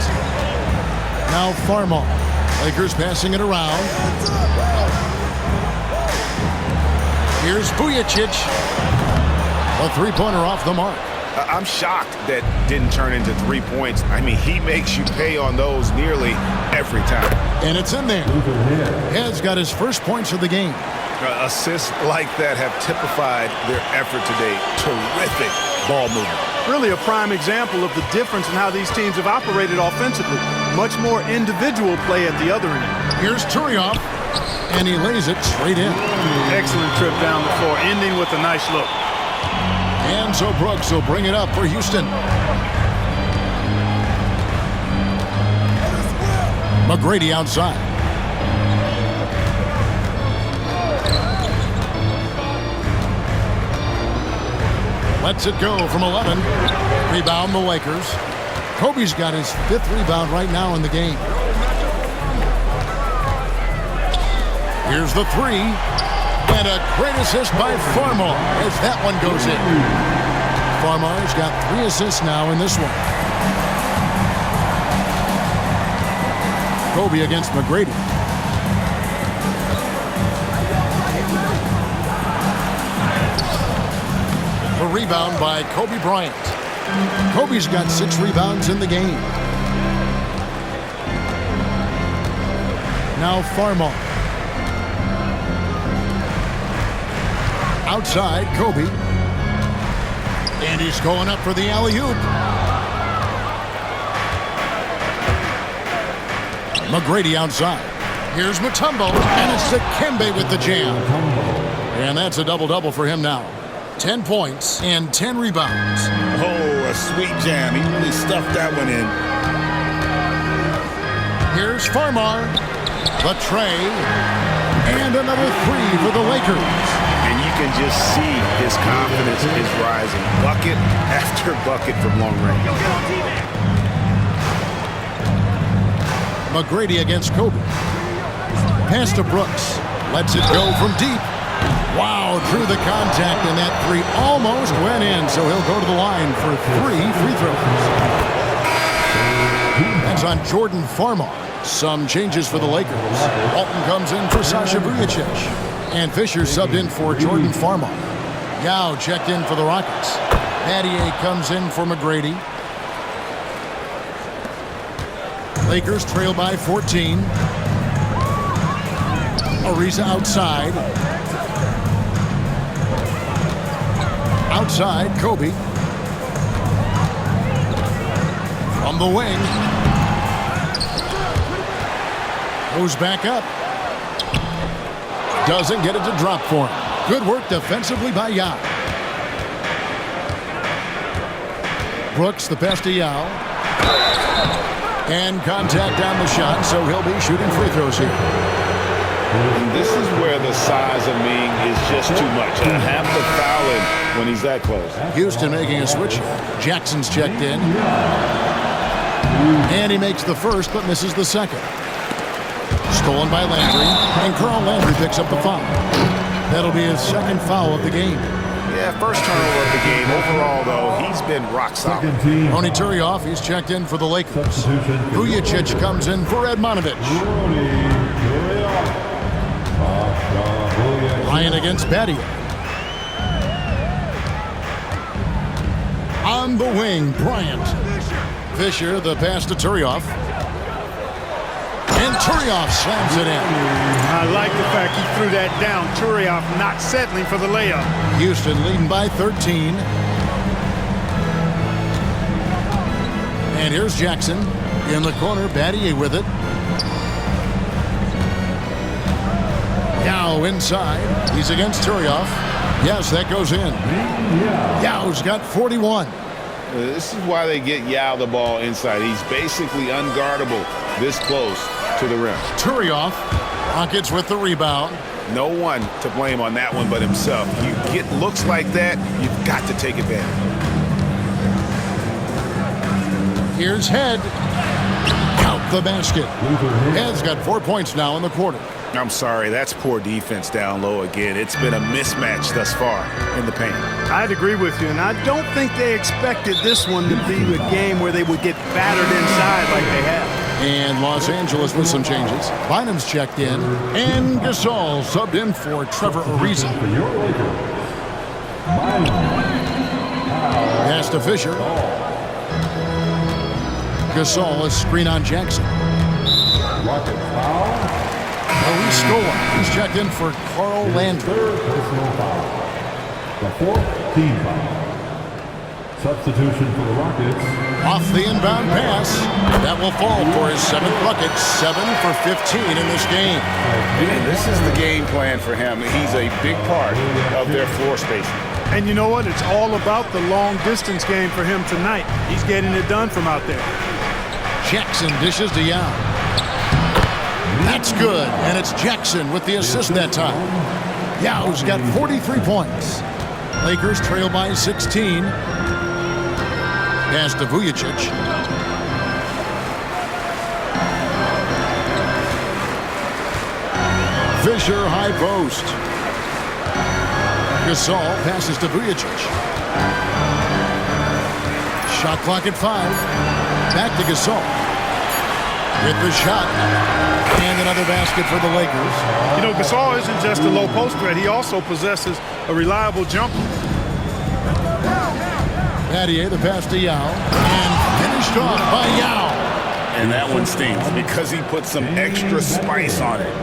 Now Farmar. Lakers passing it around. Here's Vujicic. A 3-pointer off the mark.
I'm shocked that didn't turn into 3 points. I mean, he makes you pay on those nearly every time.
And it's in there. Head's got his first points of the game.
Assists like that have typified their effort today. Terrific ball movement.
Really a prime example of the difference in how these teams have operated offensively. Much more individual play at the other end.
Here's Turioff. And he lays it straight in.
Excellent trip down the floor, ending with a nice look.
And so Brooks will bring it up for Houston. McGrady outside. Lets it go from 11. Rebound the Lakers. Kobe's got his 5th rebound right now in the game. Here's the 3. And a great assist by Farmar as that one goes in. Farmar's got 3 assists now in this one. Kobe against McGrady. A rebound by Kobe Bryant. Kobe's got 6 rebounds in the game. Now Farmar. Outside, Kobe. And he's going up for the alley-oop. McGrady outside. Here's Mutombo, and it's Dikembe with the jam. And that's a double-double for him now. 10 points and 10 rebounds.
Oh, a sweet jam. He really stuffed that one in.
Here's Farmar. The tray. And another 3 for the Lakers.
And you can just see his confidence is rising. Bucket after bucket from long range.
McGrady against Kobe. Pass to Brooks. Lets it go from deep. Wow, through the contact, and that 3 almost went in, so he'll go to the line for 3 free throws. That's on Jordan Farmar. Some changes for the Lakers. Walton comes in for Sasha Vujacic. And Fisher subbed in for Jordan Farmar. Yao checked in for the Rockets. Battier comes in for McGrady. Lakers trail by 14. Ariza outside. Outside, Kobe. From the wing. Goes back up. Doesn't get it to drop for him. Good work defensively by Yao. Brooks, the pass to Yao. And contact on the shot, so he'll be shooting free throws here.
And this is where the size of Ming is just too much. I have to foul him when he's that close.
Houston making a switch. Jackson's checked in. And he makes the first, but misses the second. Stolen by Landry, and Carl Landry picks up the foul. That'll be his 2nd foul of the game.
Yeah, first turnover of the game. Overall, though, he's been rock solid.
Tony Turioff, he's checked in for the Lakers. Vujacic comes in for Edmonovich. Ryan against Battier. On the wing, Bryant. Fisher, the pass to Turioff. And Turioff slams it in.
I like the fact he threw that down. Turioff not settling for the layup.
Houston leading by 13. And here's Jackson. In the corner, Battier with it. Yao inside. He's against Turioff. Yes, that goes in. Yao's got 41.
This is why they get Yao the ball inside. He's basically unguardable this close to the rim.
Turioff. Rockets with the rebound.
No one to blame on that one but himself. You get looks like that, you've got to take advantage.
Here's Head. Count the basket. Head's got 4 points now in the quarter.
I'm sorry, that's poor defense down low again. It's been a mismatch thus far in the paint.
I'd agree with you, and I don't think they expected this one to be a game where they would get battered inside like they have.
And Los Angeles with some changes. Bynum's checked in. And Gasol subbed in for Trevor Ariza. Pass to Fisher. Gasol, a screen on Jackson. Maurice Stoller. He's checked in for Carl Landry.
The 4th team foul. Substitution for the Rockets.
Off the inbound pass. That will fall for his 7th bucket. 7 for 15 in this game.
And this is the game plan for him. He's a big part of their floor spacing.
And you know what? It's all about the long-distance game for him tonight. He's getting it done from out there.
Jackson dishes to Yao. That's good, and it's Jackson with the assist that time. Yao's got 43 points. Lakers trail by 16. Pass to Vujacic. Fisher high post. Gasol passes to Vujacic. Shot clock at 5. Back to Gasol. With the shot. And another basket for the Lakers.
You know, Gasol isn't just a low post threat. He also possesses a reliable jumper.
Battier, the pass to Yao. And finished off by Yao.
And that one stings because he put some extra spice on it.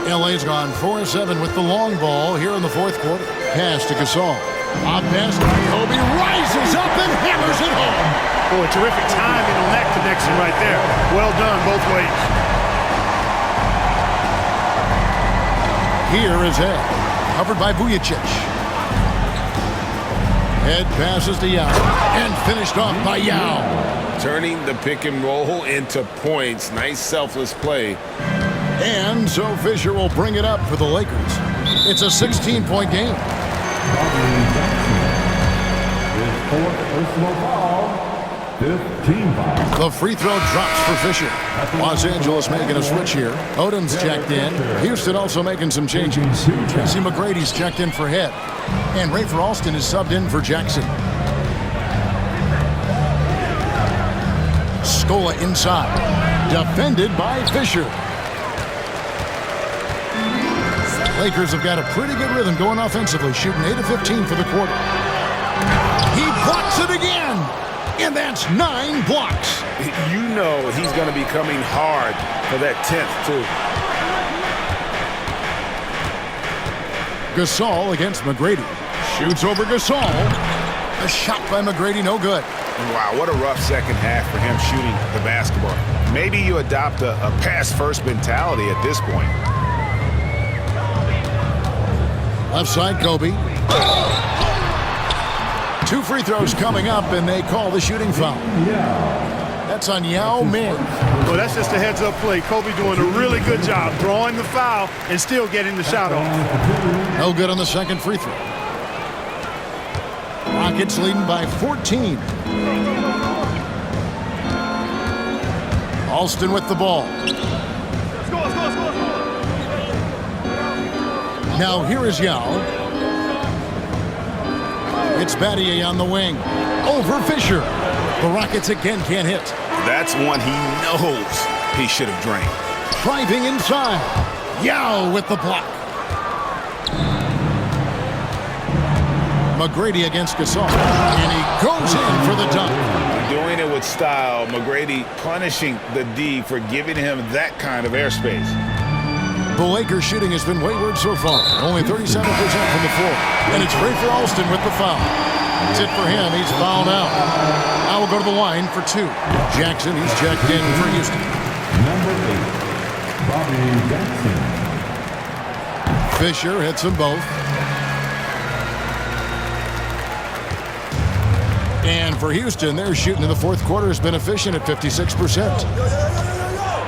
LA's gone 4-7 with the long ball here in the 4th quarter. Pass to Gasol. Off pass by Kobe. Rises up and hammers it home.
Boy, terrific timing on that connection right there. Well done both ways.
Here is Ed. Covered by Vujacic. Ed passes to Yao. And finished off by Yao.
Turning the pick and roll into points. Nice selfless play.
And so Fisher will bring it up for the Lakers. It's a 16-point game.
His 4th personal foul. 15 foul.
The free throw drops for Fisher. Los Angeles making a switch here. Odom's checked in. Houston also making some changes. Tracy McGrady's checked in for Head. And Rafer Alston is subbed in for Jackson. Scola inside. Defended by Fisher. Lakers have got a pretty good rhythm going offensively, shooting 8 of 15 for the quarter. He blocks it again, and that's 9 blocks.
You know he's going to be coming hard for that 10th, too.
Gasol against McGrady. Shoots over Gasol. A shot by McGrady, no good.
Wow, what a rough second half for him shooting the basketball. Maybe you adopt a pass-first mentality at this point.
Left side, Kobe. 2 free throws coming up, and they call the shooting foul. That's on Yao Ming.
Well, that's just a heads-up play. Kobe doing a really good job drawing the foul and still getting the shot off.
No good on the second free throw. Rockets leading by 14. Alston with the ball. Now here is Yao. It's Battier on the wing. Over Fisher. The Rockets again can't hit.
That's one he knows he should have drained.
Driving inside. Yao with the block. McGrady against Gasol. And he goes in for the dunk.
Doing it with style. McGrady punishing the D for giving him that kind of airspace.
The Lakers shooting has been wayward so far. Only 37% from the floor. And it's Rafer Alston with the foul. That's it for him. He's fouled out. Now we'll go to the line for 2. Jackson, he's checked in for Houston.
Number 8, Bobby Jackson.
Fisher hits them both. And for Houston, their shooting in the 4th quarter has been efficient at 56%.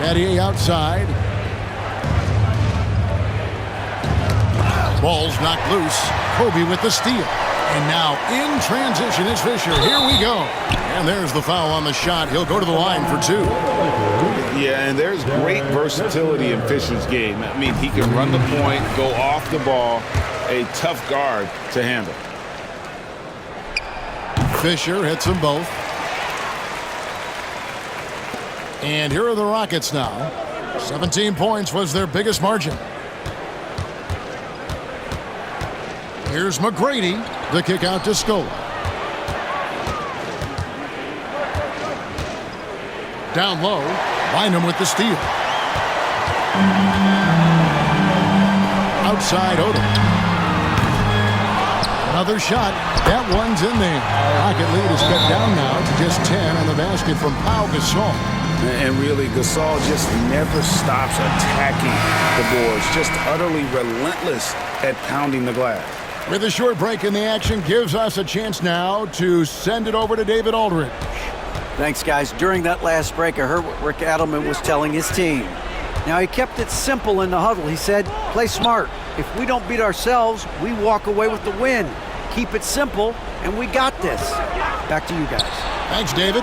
Battier outside. Ball's knocked loose. Kobe with the steal. And now in transition is Fisher. Here we go. And there's the foul on the shot. He'll go to the line for 2.
Yeah, and there's great versatility in Fisher's game. I mean, he can run the point, go off the ball, a tough guard to handle.
Fisher hits them both. And here are the Rockets now. 17 points was their biggest margin. Here's McGrady. The kick out to Scola. Down low. Bynum with the steal. Outside Odom. Another shot. That one's in there. Rocket lead is cut down now to just 10 on the basket from Pau Gasol.
And really, Gasol just never stops attacking the boards, just utterly relentless at pounding the glass.
With a short break in the action, gives us a chance now to send it over to David Aldridge.
Thanks, guys. During that last break, I heard what Rick Adelman was telling his team. Now, he kept it simple in the huddle. He said, play smart. If we don't beat ourselves, we walk away with the win. Keep it simple, and we got this. Back to you guys.
Thanks, David.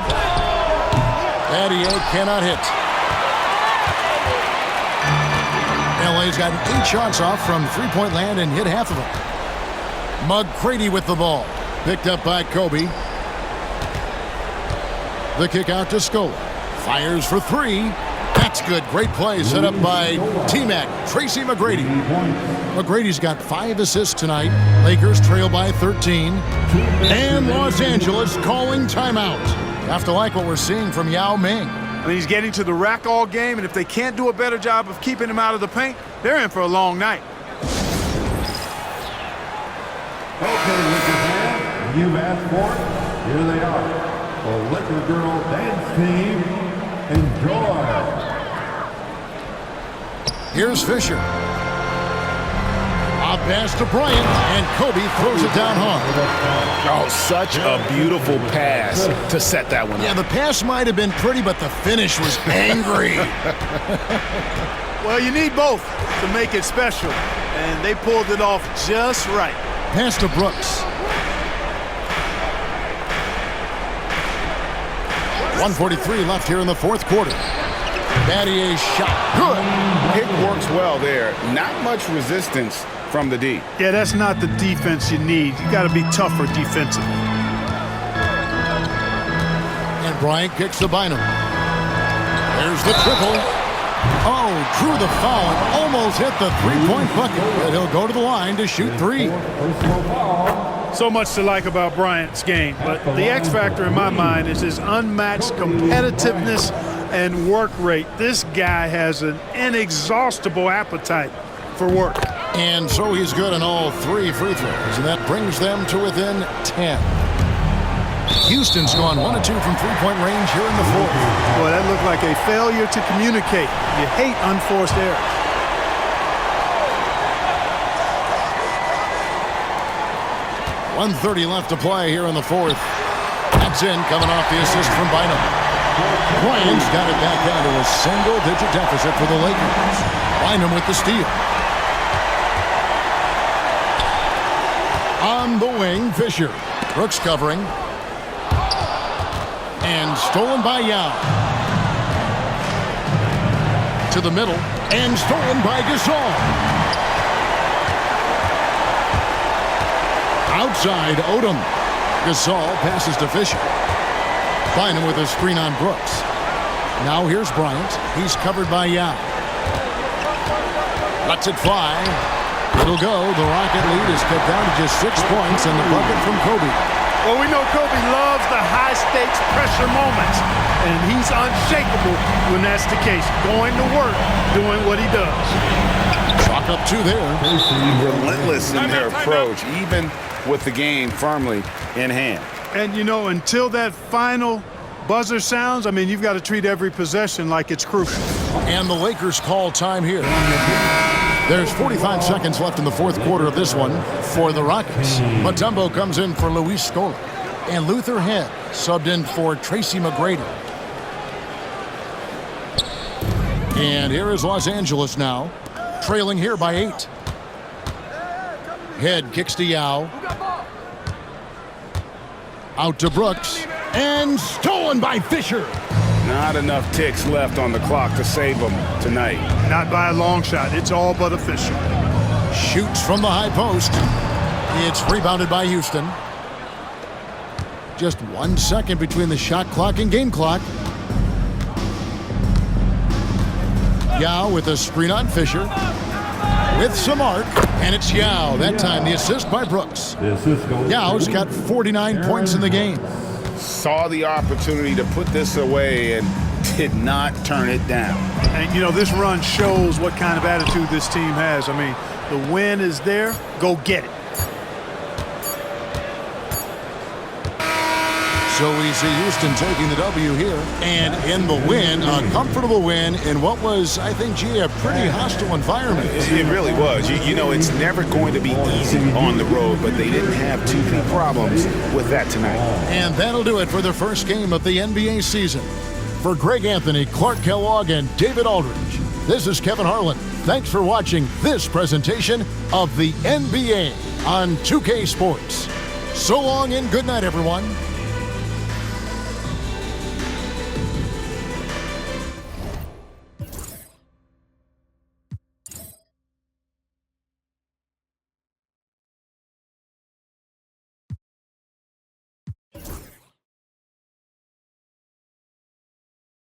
Battier cannot hit. LA's gotten 8 shots off from three-point land and hit half of them. McGrady with the ball. Picked up by Kobe. The kick out to Scola. Fires for 3. That's good. Great play set up by T-Mac, Tracy McGrady. McGrady's got 5 assists tonight. Lakers trail by 13. And Los Angeles calling timeout. Have to like what we're seeing from Yao Ming.
I mean, he's getting to the rack all game, and if they can't do a better job of keeping him out of the paint, they're in for a long night.
Okay, Liquor fans, you've asked for it. Here they are. The Liquor Girl Dance Team. Enjoy.
Here's Fisher. A pass to Bryant, and Kobe throws it down hard.
Oh, such a beautiful pass to set that one up.
Yeah, the pass might have been pretty, but the finish was angry.
Well, you need both to make it special, and they pulled it off just right.
Pass to Brooks. 1:43 left here in the fourth quarter. Battier's shot. Good.
Pick works well there. Not much resistance from the D.
Yeah, that's not the defense you need. You got to be tougher defensively.
And Bryant kicks to Bynum. There's the triple. Oh, drew the foul and almost hit the three-point bucket. But he'll go to the line to shoot 3.
So much to like about Bryant's game, but the X factor in my mind is his unmatched competitiveness and work rate. This guy has an inexhaustible appetite for work.
And so he's good on all 3 free throws, and that brings them to within 10. Houston's gone 1 of 2 from three-point range here in the fourth.
Boy, that looked like a failure to communicate. You hate unforced errors.
1:30 left to play here in the fourth. That's in, coming off the assist from Bynum. Bryant's got it back down to a single-digit deficit for the Lakers. Bynum with the steal. On the wing, Fisher. Brooks covering. And stolen by Yao. To the middle. And stolen by Gasol. Outside, Odom. Gasol passes to Fisher. Bynum with a screen on Brooks. Now here's Bryant. He's covered by Yao. Lets it fly. It'll go. The Rocket lead is cut down to just 6 points and the bucket from Kobe.
Well, we know Kobe loves the high-stakes pressure moments, and he's unshakable when that's the case. Going to work, doing what he does.
Chalk up 2 there.
Relentless in their approach, even with the game firmly in hand.
And, you know, until that final buzzer sounds, I mean, you've got to treat every possession like it's crucial.
And the Lakers call time here. There's 45 seconds left in the fourth quarter of this one for the Rockets. Mutombo comes in for Luis Scola. And Luther Head subbed in for Tracy McGrady. And here is Los Angeles now, trailing here by 8. Head kicks to Yao. Out to Brooks. And stolen by Fisher.
Not enough ticks left on the clock to save them tonight.
Not by a long shot. It's all but official.
Shoots from the high post. It's rebounded by Houston. Just 1 second between the shot clock and game clock. Yao with a screen on Fisher. With some arc, and it's Yao. That time the assist by Brooks. Yao's got 49 points in the game.
Saw the opportunity to put this away and did not turn it down.
And, you know, this run shows what kind of attitude this team has. I mean, the win is there. Go get it.
so easy. Houston taking the W here. And in the win, a comfortable win in what was, I think, G, a pretty hostile environment.
It really was. You know, it's never going to be easy on the road, but they didn't have too many problems with that tonight.
And that'll do it for the first game of the NBA season. For Greg Anthony, Clark Kellogg, and David Aldridge, this is Kevin Harlan. Thanks for watching this presentation of the NBA on 2K Sports. So long and good night, everyone.